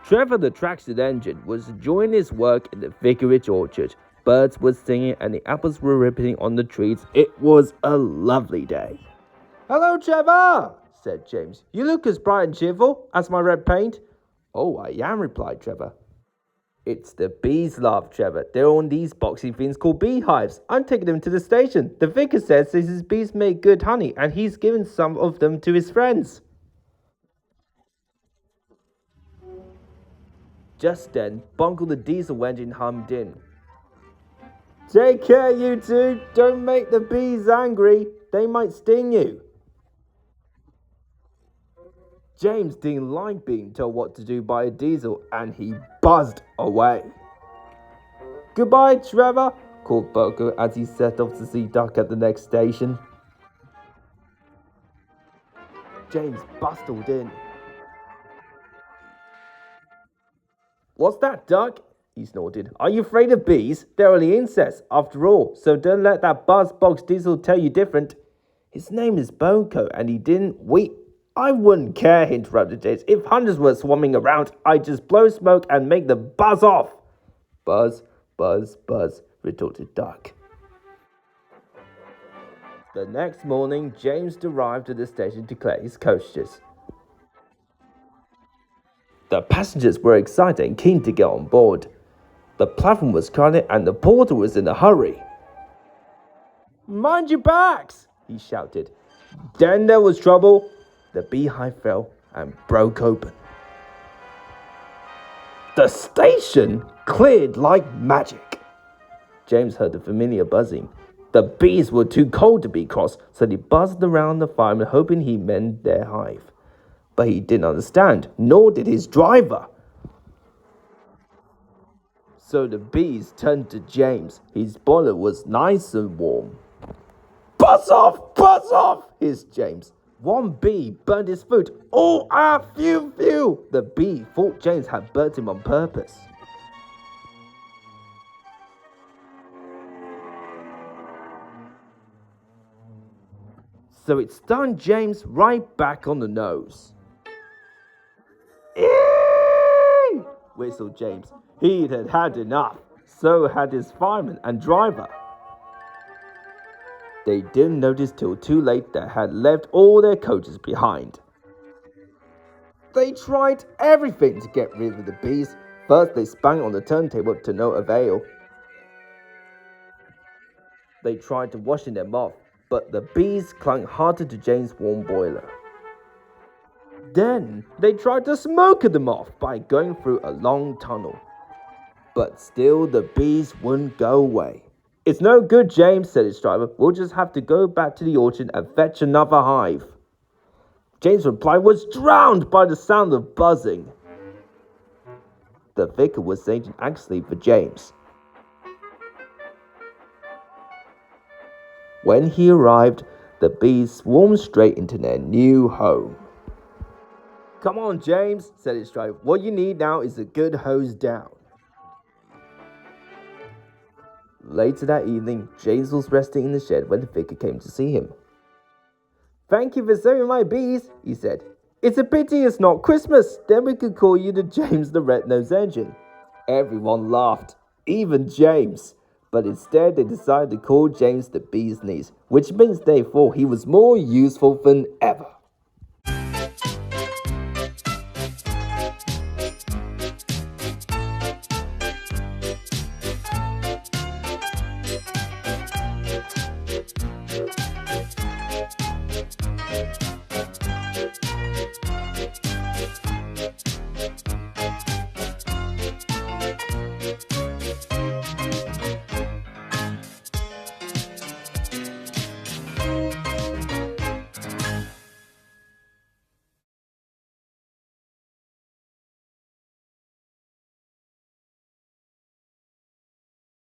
Trevor the traction engine was enjoying his work in the vicarage orchard. Birds were singing and the apples were ripening on the trees. It was a lovely day. "Hello, Trevor," said James. "You look as bright and cheerful as my red paint." "Oh, I am," replied Trevor. "It's the bees," laughed Trevor. "They're on these boxy things called beehives. I'm taking them to the station. The vicar says his bees make good honey, and he's given some of them to his friends." Just then, Bungle the diesel engine hummed in. "Take care, you two. Don't make the bees angry. They might sting you." James didn't like being told what to do by a diesel, and he buzzed away. "Goodbye, Trevor," called Boko as he set off to see Duck at the next station. James bustled in. "What's that, Duck?" he snorted. "Are you afraid of bees? They're only insects, after all, so don't let that buzzbox diesel tell you different." "His name is Boko, and he didn't... I wouldn't care," interrupted James. "If hundreds were swarming around, I'd just blow smoke and make them buzz off." "Buzz, buzz, buzz," retorted Duck. The next morning, James arrived at the station to collect his coaches. The passengers were excited and keen to get on board. The platform was crowded and the porter was in a hurry. "Mind your backs!" he shouted. Then there was trouble. The beehive fell and broke open. The station cleared like magic. James heard the familiar buzzing. The bees were too cold to be cross, so he buzzed around the firemen hoping he meant their hive. But he didn't understand, nor did his driver. So the bees turned to James. His boiler was nice and warm. Buzz off, hissed James. One bee burned his foot. "Oh, phew, phew." The bee thought James had burnt him on purpose. So it stung James right back on the nose. "Eee!" whistled James. He had had enough. So had his fireman and driver. They didn't notice till too late that had left all their coaches behind. They tried everything to get rid of the bees. First they spun on the turntable to no avail. They tried to washing them off, but the bees clung harder to James' warm boiler. Then they tried to smoke them off by going through a long tunnel. But still the bees wouldn't go away. "It's no good, James," said his driver. "We'll just have to go back to the orchard and fetch another hive." James' reply was drowned by the sound of buzzing. The vicar was saying anxiously for James. When he arrived, the bees swarmed straight into their new home. "Come on, James," said his driver. "What you need now is a good hose down." Later that evening, James was resting in the shed when the vicar came to see him. "Thank you for saving my bees," he said. "It's a pity it's not Christmas. Then we could call you the James the Red-Nosed Engine." Everyone laughed, even James. But instead they decided to call James the Bee's Knees, which means they thought he was more useful than ever.